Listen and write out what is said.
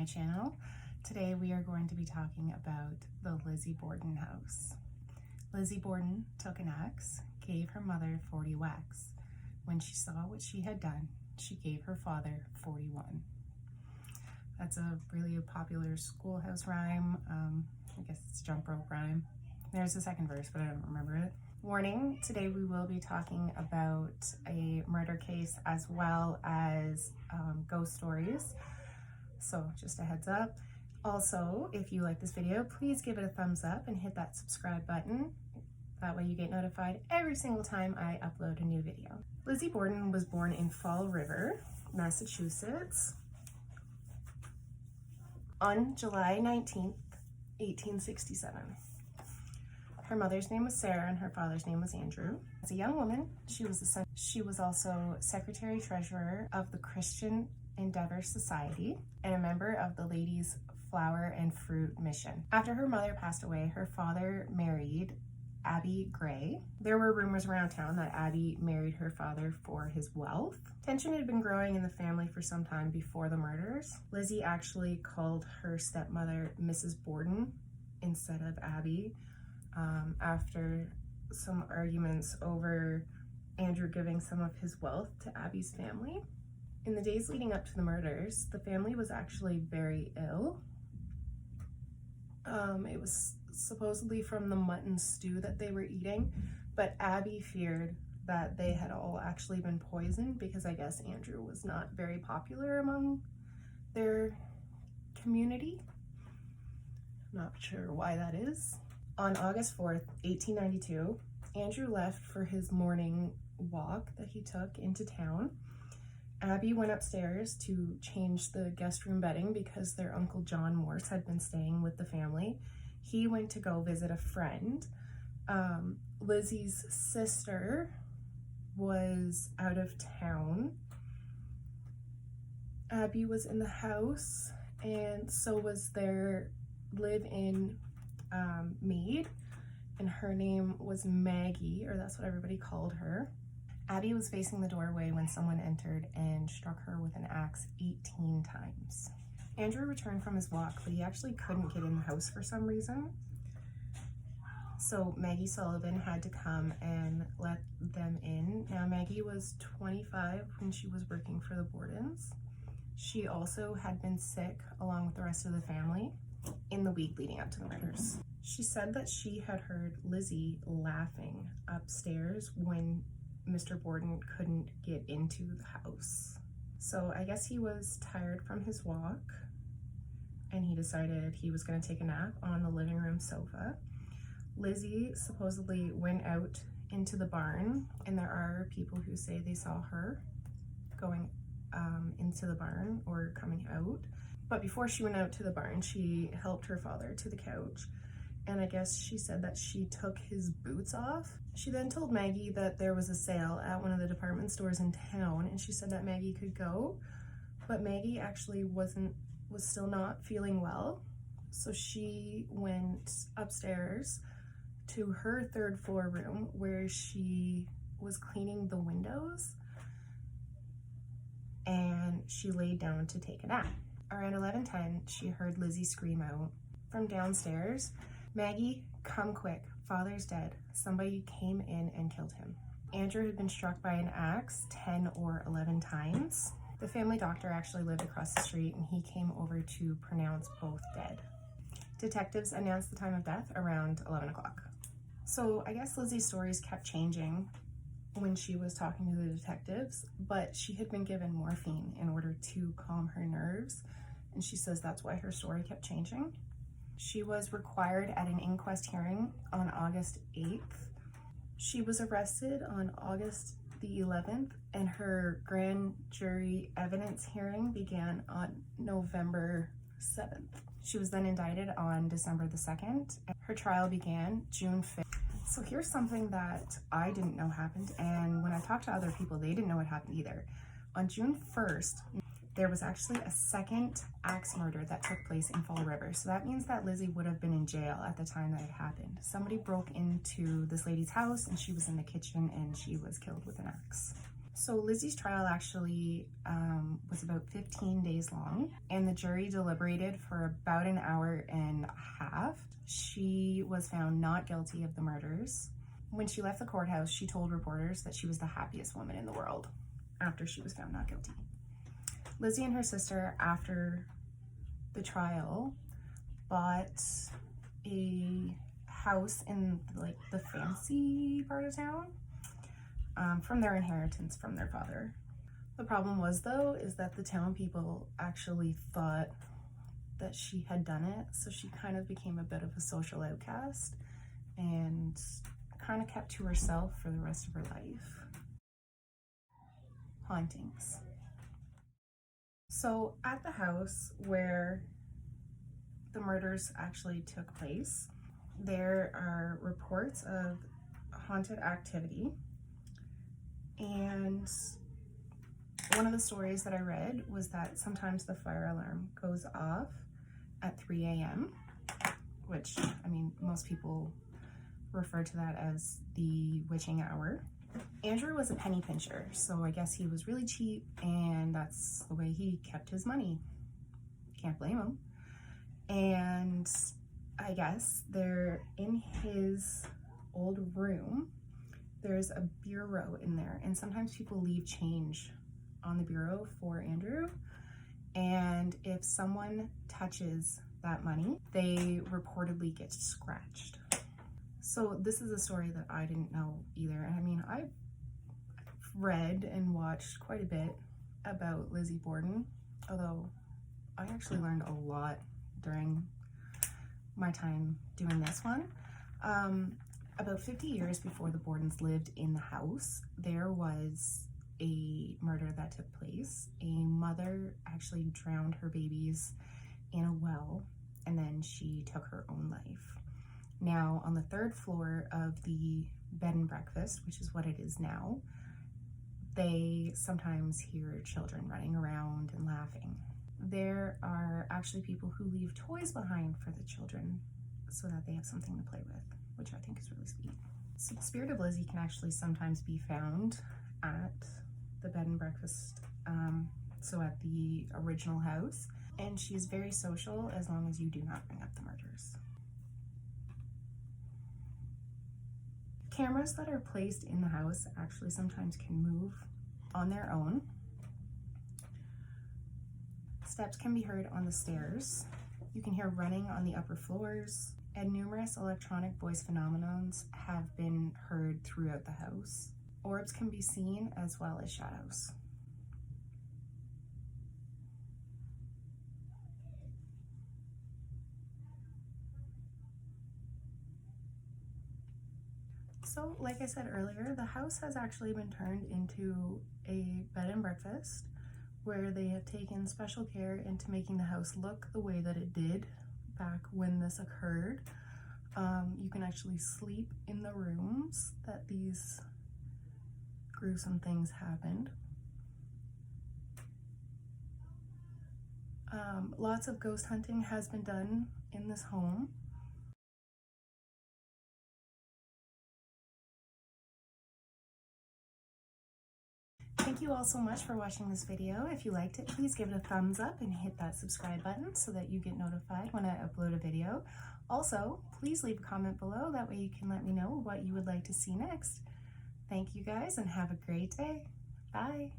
my channel. Today we are going to be talking about the Lizzie Borden house. Lizzie Borden took an axe, gave her mother 40 whacks. When she saw what she had done, she gave her father 41. That's a really popular schoolhouse rhyme. I guess it's a jump rope rhyme. There's the second verse, but I don't remember it. Warning, today we will be talking about a murder case as well as ghost stories. So just a heads up. Also, if you like this video, please give it a thumbs up and hit that subscribe button. That way you get notified every single time I upload a new video. Lizzie Borden was born in Fall River, Massachusetts on July 19th, 1867. Her mother's name was Sarah and her father's name was Andrew. As a young woman, she was also secretary treasurer of the Christian Endeavor Society and a member of the Ladies' Flower and Fruit Mission. After her mother passed away, her father married Abby Gray. There were rumors around town that Abby married her father for his wealth. Tension had been growing in the family for some time before the murders. Lizzie actually called her stepmother Mrs. Borden instead of Abby after some arguments over Andrew giving some of his wealth to Abby's family. In the days leading up to the murders, the family was actually very ill. It was supposedly from the mutton stew that they were eating, but Abby feared that they had all actually been poisoned because I guess Andrew was not very popular among their community. Not sure why that is. On August 4th, 1892, Andrew left for his morning walk that he took into town. Abby went upstairs to change the guest room bedding because their Uncle John Morse had been staying with the family. He went to go visit a friend. Lizzie's sister was out of town. Abby was in the house, and so was their live-in maid, and her name was Maggie, or that's what everybody called her. Abby was facing the doorway when someone entered and struck her with an axe 18 times. Andrew returned from his walk, but he actually couldn't get in the house for some reason. So Maggie Sullivan had to come and let them in. Now Maggie was 25 when she was working for the Bordens. She also had been sick along with the rest of the family in the week leading up to the murders. She said that she had heard Lizzie laughing upstairs when Mr. Borden couldn't get into the house. So I guess he was tired from his walk and he decided he was going to take a nap on the living room sofa. Lizzie supposedly went out into the barn, and there are people who say they saw her going into the barn or coming out. But before she went out to the barn, she helped her father to the couch, and I guess she said that she took his boots off. She then told Maggie that there was a sale at one of the department stores in town, and she said that Maggie could go, but Maggie actually was still not feeling well. So she went upstairs to her third floor room where she was cleaning the windows, and she laid down to take a nap. Around 11:10, she heard Lizzie scream out from downstairs, "Maggie, come quick, father's dead. Somebody came in and killed him." Andrew had been struck by an axe 10 or 11 times. The family doctor actually lived across the street, and he came over to pronounce both dead. Detectives announced the time of death around 11 o'clock. So I guess Lizzie's stories kept changing when she was talking to the detectives, but she had been given morphine in order to calm her nerves, and she says that's why her story kept changing. She was required at an inquest hearing on August 8th. She was arrested on August the 11th, and her grand jury evidence hearing began on November 7th. She was then indicted on December the 2nd. Her trial began June 5th. So here's something that I didn't know happened, and when I talked to other people, they didn't know what happened either. On June 1st, there was actually a second axe murder that took place in Fall River. So that means that Lizzie would have been in jail at the time that it happened. Somebody broke into this lady's house, and she was in the kitchen, and she was killed with an axe. So Lizzie's trial actually was about 15 days long, and the jury deliberated for about an hour and a half. She was found not guilty of the murders. When she left the courthouse, she told reporters that she was the happiest woman in the world after she was found not guilty. Lizzie and her sister, after the trial, bought a house in like the fancy part of town from their inheritance from their father. The problem was, though, is that the town people actually thought that she had done it, so she kind of became a bit of a social outcast and kind of kept to herself for the rest of her life. Hauntings. So at the house where the murders actually took place, there are reports of haunted activity. And one of the stories that I read was that sometimes the fire alarm goes off at 3 a.m., which, I mean, most people refer to that as the witching hour. Andrew was a penny pincher, so I guess he was really cheap, and that's the way he kept his money. Can't blame him. And I guess there, in his old room, there's a bureau in there, and sometimes people leave change on the bureau for Andrew, and if someone touches that money, they reportedly get scratched. So this is a story that I didn't know either. And I mean, I've read and watched quite a bit about Lizzie Borden, although I actually learned a lot during my time doing this one. About 50 years before the Bordens lived in the house, there was a murder that took place. A mother actually drowned her babies in a well, and then she took her own life. Now, on the third floor of the bed and breakfast, which is what it is now, they sometimes hear children running around and laughing. There are actually people who leave toys behind for the children so that they have something to play with, which I think is really sweet. So the spirit of Lizzie can actually sometimes be found at the bed and breakfast, so at the original house, and she's very social as long as you do not bring up the murders. Cameras that are placed in the house actually sometimes can move on their own. Steps can be heard on the stairs. You can hear running on the upper floors, and numerous electronic voice phenomenons have been heard throughout the house. Orbs can be seen as well as shadows. So, like I said earlier, the house has actually been turned into a bed and breakfast where they have taken special care into making the house look the way that it did back when this occurred. You can actually sleep in the rooms that these gruesome things happened. Lots of ghost hunting has been done in this home. Thank you all so much for watching this video. If you liked it, please give it a thumbs up and hit that subscribe button so that you get notified when I upload a video. Also, please leave a comment below, that way you can let me know what you would like to see next. Thank you guys and have a great day. Bye.